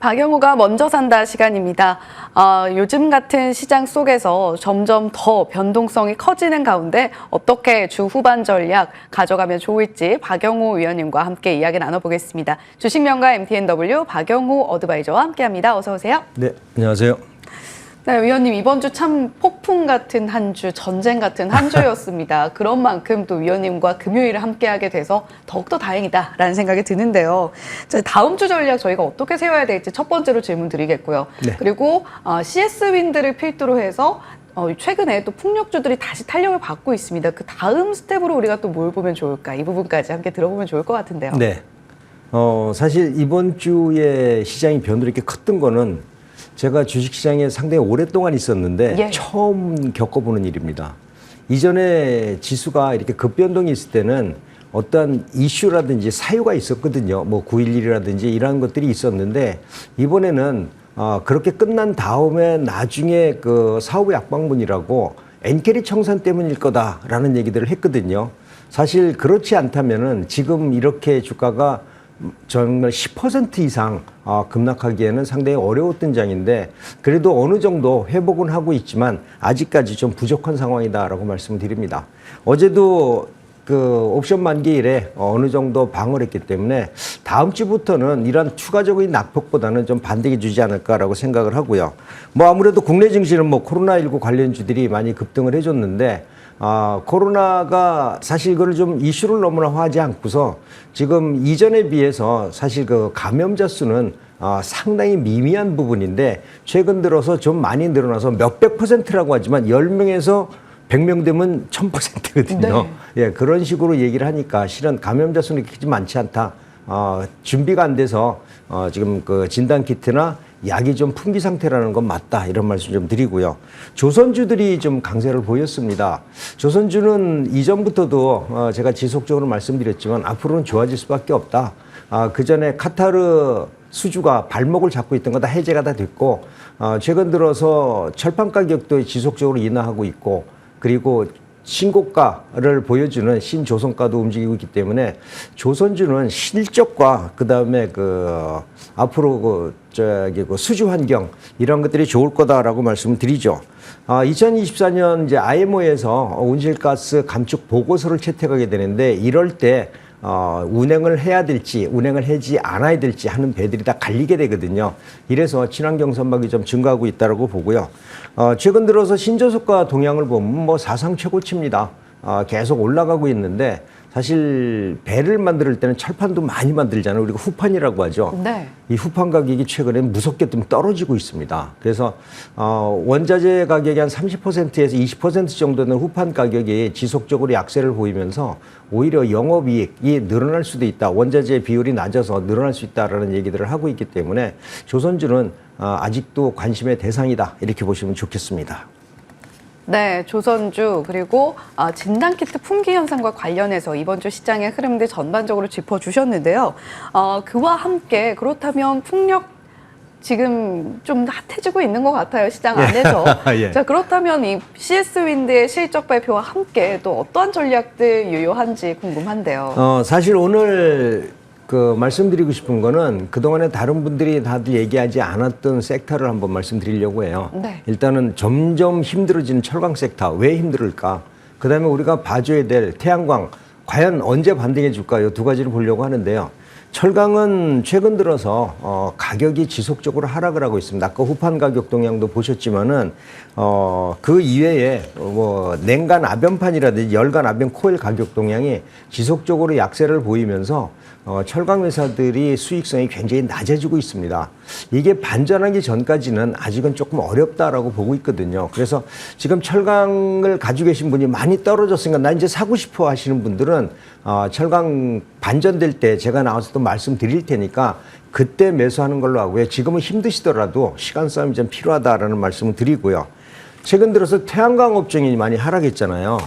박영호가 먼저 산다 시간입니다. 요즘 같은 시장 속에서 점점 더 변동성이 커지는 가운데 어떻게 주 후반 전략 가져가면 좋을지 박영호 위원님과 함께 이야기 나눠보겠습니다. 주식명가 MTNW 박영호 어드바이저와 함께합니다. 어서 오세요. 네, 안녕하세요. 네, 위원님 이번 주 참 폭풍 같은 한 주, 전쟁 같은 한 주였습니다. 그런 만큼 또 위원님과 금요일에 함께하게 돼서 더욱더 다행이다라는 생각이 드는데요. 자, 다음 주 전략 저희가 어떻게 세워야 될지 첫 번째로 질문 드리겠고요. 네. 그리고 CS 윈드를 필두로 해서 최근에 또 풍력주들이 다시 탄력을 받고 있습니다. 그 다음 스텝으로 우리가 또 뭘 보면 좋을까? 이 부분까지 함께 들어보면 좋을 것 같은데요. 네. 사실 이번 주에 시장이 변동이 이렇게 컸던 거는 제가 주식시장에 상당히 오랫동안 있었는데 예. 처음 겪어보는 일입니다. 이전에 지수가 이렇게 급변동이 있을 때는 어떤 이슈라든지 사유가 있었거든요. 뭐 9.11이라든지 이런 것들이 있었는데 이번에는 그렇게 끝난 다음에 나중에 그 사후 약방문이라고 엔캐리 청산 때문일 거다라는 얘기들을 했거든요. 사실 그렇지 않다면은 지금 이렇게 주가가 정말 10% 이상 급락하기에는 상당히 어려웠던 장인데 그래도 어느 정도 회복은 하고 있지만 아직까지 좀 부족한 상황이다라고 말씀을 드립니다. 어제도 그 옵션 만기일에 어느 정도 방어를 했기 때문에 다음 주부터는 이런 추가적인 낙폭보다는 좀 반등해 주지 않을까라고 생각을 하고요. 뭐 아무래도 국내 증시는 뭐 코로나19 관련주들이 많이 급등을 해줬는데 코로나가 사실 이거를 좀 이슈를 너무나 화하지 않고서 지금 이전에 비해서 사실 그 감염자 수는 상당히 미미한 부분인데 최근 들어서 좀 많이 늘어나서 몇백 %라고 하지만 10명에서 100명 되면 1000%거든요. 네. 예, 그런 식으로 얘기를 하니까 실은 감염자 수는 그렇게 많지 않다. 준비가 안 돼서 지금 그 진단키트나 약이 좀 품귀 상태라는 건 맞다 이런 말씀 좀 드리고요. 조선주들이 좀 강세를 보였습니다. 조선주는 이전부터도 제가 지속적으로 말씀드렸지만 앞으로는 좋아질 수밖에 없다. 그 전에 카타르 수주가 발목을 잡고 있던 거 다 해제가 다 됐고 최근 들어서 철판 가격도 지속적으로 인하하고 있고 그리고 신고가를 보여주는 신조선가도 움직이고 있기 때문에 조선주는 실적과 그다음에 그 앞으로 그 수주 환경 이런 것들이 좋을 거다라고 말씀을 드리죠. 2024년 이제 IMO에서 온실가스 감축 보고서를 채택하게 되는데 이럴 때 운행을 해야 될지 운행을 하지 않아야 될지 하는 배들이 다 갈리게 되거든요. 이래서 친환경 선박이 좀 증가하고 있다고 보고요. 최근 들어서 신조석가 동향을 보면 뭐 사상 최고치입니다. 계속 올라가고 있는데 사실 배를 만들 때는 철판도 많이 만들잖아요. 우리가 후판이라고 하죠. 네. 이 후판 가격이 최근에 무섭게 좀 떨어지고 있습니다. 그래서 원자재 가격이 한 30%에서 20% 정도 되는 후판 가격이 지속적으로 약세를 보이면서 오히려 영업이익이 늘어날 수도 있다. 원자재 비율이 낮아서 늘어날 수 있다라는 얘기들을 하고 있기 때문에 조선주는 아직도 관심의 대상이다. 이렇게 보시면 좋겠습니다. 네, 조선주 그리고 진단키트 품귀 현상과 관련해서 이번 주 시장의 흐름들 전반적으로 짚어주셨는데요. 그와 함께 그렇다면 풍력 지금 좀 핫해지고 있는 것 같아요, 시장 안에서. 예. 자, 그렇다면 이 CS 윈드의 실적 발표와 함께 또 어떠한 전략들 유효한지 궁금한데요. 사실 오늘 말씀드리고 싶은 거는 그동안에 다른 분들이 다들 얘기하지 않았던 섹터를 한번 말씀드리려고 해요. 네. 일단은 점점 힘들어지는 철강 섹터. 왜 힘들을까? 그 다음에 우리가 봐줘야 될 태양광. 과연 언제 반등해 줄까? 이 두 가지를 보려고 하는데요. 철강은 최근 들어서 가격이 지속적으로 하락을 하고 있습니다. 아까 후판 가격 동향도 보셨지만은 그 이외에 뭐 냉간 아변판이라든지 열간 아변 코일 가격 동향이 지속적으로 약세를 보이면서 철강 회사들이 수익성이 굉장히 낮아지고 있습니다. 이게 반전하기 전까지는 아직은 조금 어렵다라고 보고 있거든요. 그래서 지금 철강을 가지고 계신 분이 많이 떨어졌으니까 나 이제 사고 싶어 하시는 분들은 철강 반전될 때 제가 나와서 또 말씀드릴 테니까 그때 매수하는 걸로 하고요. 지금은 힘드시더라도 시간 싸움이 좀 필요하다라는 말씀을 드리고요. 최근 들어서 태양광 업종이 많이 하락했잖아요.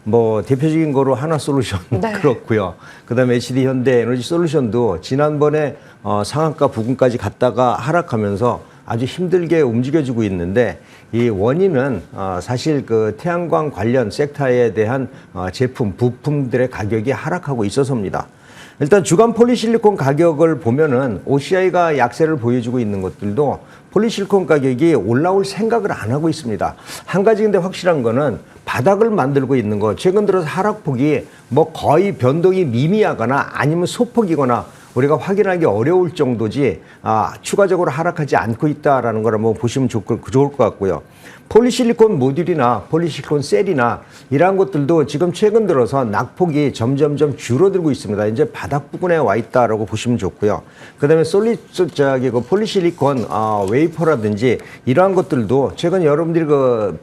뭐 대표적인 거로 하나솔루션 네. 그렇고요. 그다음에 HD 현대 에너지 솔루션도 지난번에 상한가 부근까지 갔다가 하락하면서 아주 힘들게 움직여주고 있는데 이 원인은 사실 그 태양광 관련 섹터에 대한 제품, 부품들의 가격이 하락하고 있어서입니다. 일단 주간 폴리실리콘 가격을 보면은 OCI가 약세를 보여주고 있는 것들도 폴리실리콘 가격이 올라올 생각을 안 하고 있습니다. 한 가지 근데 확실한 거는 바닥을 만들고 있는 거, 최근 들어서 하락폭이 뭐 거의 변동이 미미하거나 아니면 소폭이거나 우리가 확인하기 어려울 정도지 추가적으로 하락하지 않고 있다라는 걸 한번 보시면 좋을 것 같고요. 폴리실리콘 모듈이나 폴리실리콘 셀이나 이러한 것들도 지금 최근 들어서 낙폭이 점점점 줄어들고 있습니다. 이제 바닥 부분에 와 있다라고 보시면 좋고요. 그다음에 그 폴리실리콘 웨이퍼라든지 이러한 것들도 최근 여러분들이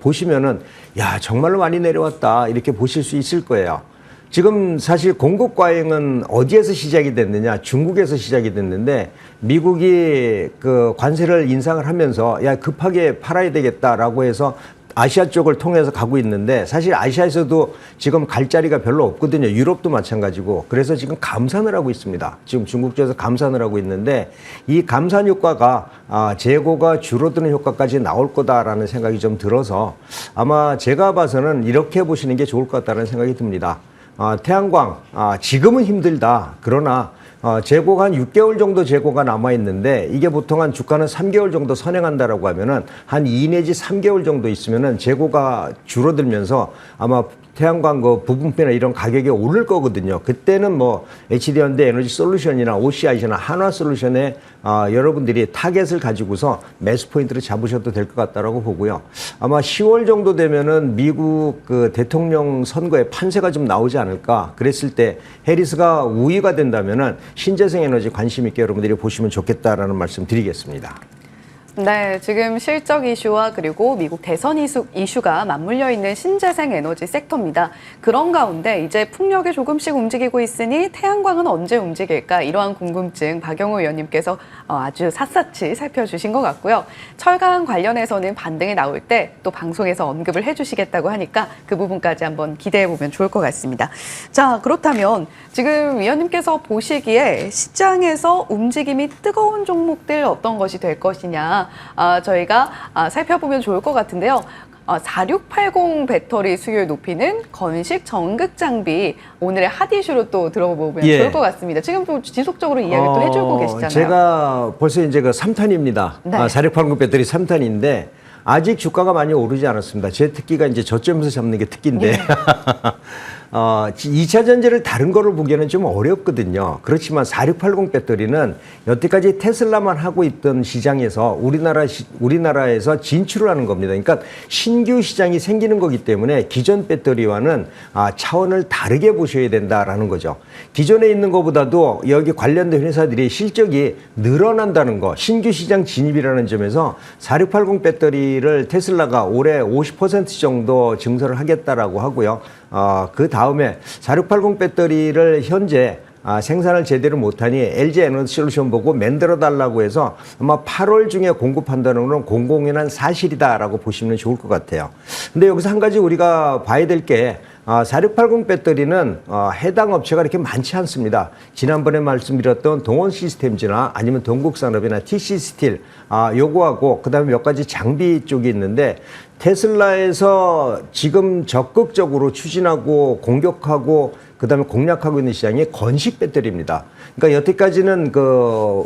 보시면은 야 정말로 많이 내려왔다 이렇게 보실 수 있을 거예요. 지금 사실 공급 과잉은 어디에서 시작이 됐느냐? 중국에서 시작이 됐는데 미국이 그 관세를 인상을 하면서 야 급하게 팔아야 되겠다라고 해서 아시아 쪽을 통해서 가고 있는데 사실 아시아에서도 지금 갈 자리가 별로 없거든요. 유럽도 마찬가지고. 그래서 지금 감산을 하고 있습니다. 지금 중국 쪽에서 감산을 하고 있는데 이 감산 효과가 재고가 줄어드는 효과까지 나올 거다라는 생각이 좀 들어서 아마 제가 봐서는 이렇게 보시는 게 좋을 것 같다는 생각이 듭니다. 태양광 지금은 힘들다. 그러나 재고가 한 6개월 정도 재고가 남아 있는데 이게 보통 한 주가는 3개월 정도 선행한다라고 하면은 한 2 내지 3개월 정도 있으면은 재고가 줄어들면서 아마 태양광 그 부품이나 이런 가격이 오를 거거든요. 그때는 뭐 HD현대 에너지 솔루션이나 OCI나 한화솔루션에 여러분들이 타겟을 가지고서 매수 포인트를 잡으셔도 될 것 같다라고 보고요. 아마 10월 정도 되면은 미국 그 대통령 선거에 판세가 좀 나오지 않을까. 그랬을 때 해리스가 우위가 된다면은 신재생 에너지 관심 있게 여러분들이 보시면 좋겠다라는 말씀 드리겠습니다. 네, 지금 실적 이슈와 그리고 미국 대선 이슈가 맞물려 있는 신재생 에너지 섹터입니다. 그런 가운데 이제 풍력이 조금씩 움직이고 있으니 태양광은 언제 움직일까? 이러한 궁금증 박영우 의원님께서 아주 샅샅이 살펴주신 것 같고요. 철강 관련해서는 반등이 나올 때 또 방송에서 언급을 해주시겠다고 하니까 그 부분까지 한번 기대해보면 좋을 것 같습니다. 자, 그렇다면 지금 위원님께서 보시기에 시장에서 움직임이 뜨거운 종목들 어떤 것이 될 것이냐 저희가 살펴보면 좋을 것 같은데요. 4680 배터리 수요를 높이는 건식 전극 장비 오늘의 핫 이슈로 또 들어보면 좋을 것 같습니다. 지금 또 지속적으로 이야기 또 해주고 계시잖아요. 제가 벌써 이제 그 3탄입니다. 네. 4680 배터리 3탄인데 아직 주가가 많이 오르지 않았습니다. 제 특기가 이제 저점에서 잡는 게 특기인데. 2차 전지를 다른 거를 보기에는 좀 어렵거든요. 그렇지만 4680 배터리는 여태까지 테슬라만 하고 있던 시장에서 우리나라에서 진출을 하는 겁니다. 그러니까 신규 시장이 생기는 거기 때문에 기존 배터리와는 차원을 다르게 보셔야 된다라는 거죠. 기존에 있는 것보다도 여기 관련된 회사들이 실적이 늘어난다는 거, 신규 시장 진입이라는 점에서 4680 배터리를 테슬라가 올해 50% 정도 증설을 하겠다라고 하고요. 그 다음에 4680 배터리를 현재 생산을 제대로 못하니 LG 에너지 솔루션 보고 만들어 달라고 해서 아마 8월 중에 공급한다는 건 공공연한 사실이다라고 보시면 좋을 것 같아요. 근데 여기서 한 가지 우리가 봐야 될 게 4680 배터리는 해당 업체가 이렇게 많지 않습니다. 지난번에 말씀드렸던 동원 시스템즈나 아니면 동국산업이나 TC 스틸 요거하고 그다음에 몇 가지 장비 쪽이 있는데 테슬라에서 지금 적극적으로 추진하고 공격하고 그다음에 공략하고 있는 시장이 건식 배터리입니다. 그러니까 여태까지는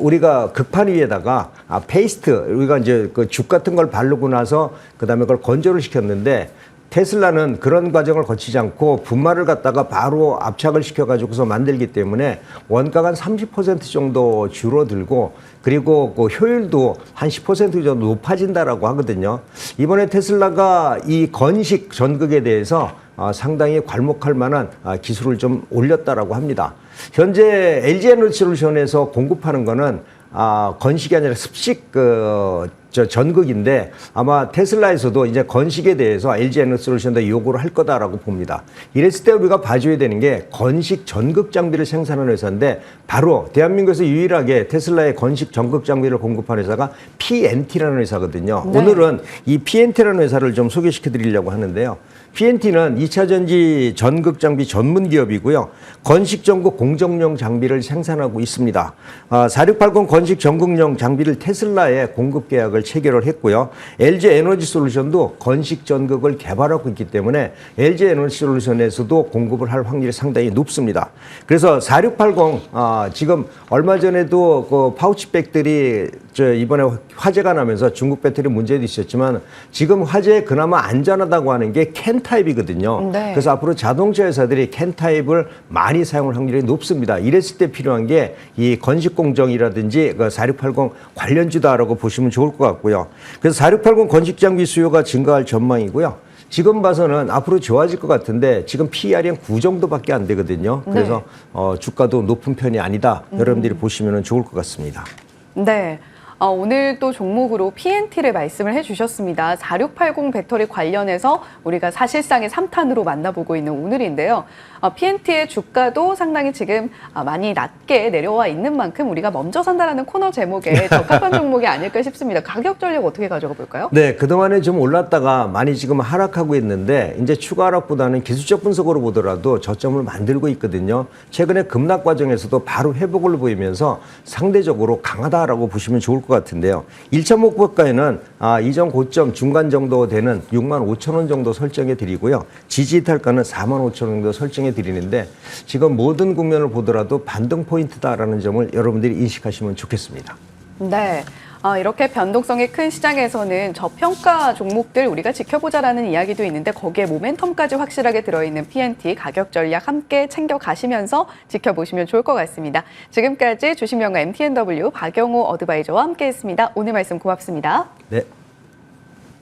우리가 극판 위에다가 페이스트 우리가 이제 그 죽 같은 걸 바르고 나서 그다음에 그걸 건조를 시켰는데 테슬라는 그런 과정을 거치지 않고 분말을 갖다가 바로 압착을 시켜가지고서 만들기 때문에 원가가 한 30% 정도 줄어들고 그리고 그 효율도 한 10% 정도 높아진다라고 하거든요. 이번에 테슬라가 이 건식 전극에 대해서 상당히 괄목할 만한 기술을 좀 올렸다라고 합니다. 현재 LG 에너지 솔루션에서 공급하는 거는 건식이 아니라 습식 전극인데 아마 테슬라에서도 이제 건식에 대해서 LG 에너지 솔루션도 요구를 할 거다라고 봅니다. 이랬을 때 우리가 봐줘야 되는 게 건식 전극 장비를 생산하는 회사인데 바로 대한민국에서 유일하게 테슬라의 건식 전극 장비를 공급하는 회사가 PNT라는 회사거든요. 네. 오늘은 이 PNT라는 회사를 좀 소개시켜 드리려고 하는데요. PNT는 2차 전지 전극 장비 전문 기업이고요. 건식 전극 공정용 장비를 생산하고 있습니다. 4680 건식 전극용 장비를 테슬라에 공급 계약을 계약을 체결을 했고요. LG 에너지 솔루션도 건식 전극을 개발하고 있기 때문에 LG 에너지 솔루션에서도 공급을 할 확률이 상당히 높습니다. 그래서 4680 지금 얼마 전에도 그 파우치백들이 이번에 화재가 나면서 중국 배터리 문제도 있었지만 지금 화재에 그나마 안전하다고 하는 게 캔 타입이거든요. 네. 그래서 앞으로 자동차 회사들이 캔 타입을 많이 사용할 확률이 높습니다. 이랬을 때 필요한 게 이 건식 공정이라든지 그 4680 관련주다라고 보시면 좋을 것 같고요. 그래서 4680 건식 장비 수요가 증가할 전망이고요. 지금 봐서는 앞으로 좋아질 것 같은데 지금 PER이 한 9 정도밖에 안 되거든요. 그래서 주가도 높은 편이 아니다. 여러분들이 보시면 좋을 것 같습니다. 네. 오늘 또 종목으로 PNT를 말씀을 해주셨습니다. 4680 배터리 관련해서 우리가 사실상의 3탄으로 만나보고 있는 오늘인데요. PNT의 주가도 상당히 지금 많이 낮게 내려와 있는 만큼 우리가 먼저 산다라는 코너 제목에 적합한 종목이 아닐까 싶습니다. 가격 전략 어떻게 가져가 볼까요? 네, 그동안에 좀 올랐다가 많이 지금 하락하고 있는데 이제 추가 하락보다는 기술적 분석으로 보더라도 저점을 만들고 있거든요. 최근에 급락 과정에서도 바로 회복을 보이면서 상대적으로 강하다라고 보시면 좋을 것 같은데요. 1차 목표가에는 이전 고점 중간 정도 되는 65,000원 정도 설정해 드리고요. 지지 이탈가는 45,000원 정도 설정해 드리는데 지금 모든 국면을 보더라도 반등 포인트다라는 점을 여러분들이 인식하시면 좋겠습니다. 네. 이렇게 변동성이 큰 시장에서는 저평가 종목들 우리가 지켜보자라는 이야기도 있는데 거기에 모멘텀까지 확실하게 들어있는 PNT 가격 전략 함께 챙겨가시면서 지켜보시면 좋을 것 같습니다. 지금까지 주식명가 MTNW 박영호 어드바이저와 함께했습니다. 오늘 말씀 고맙습니다. 네.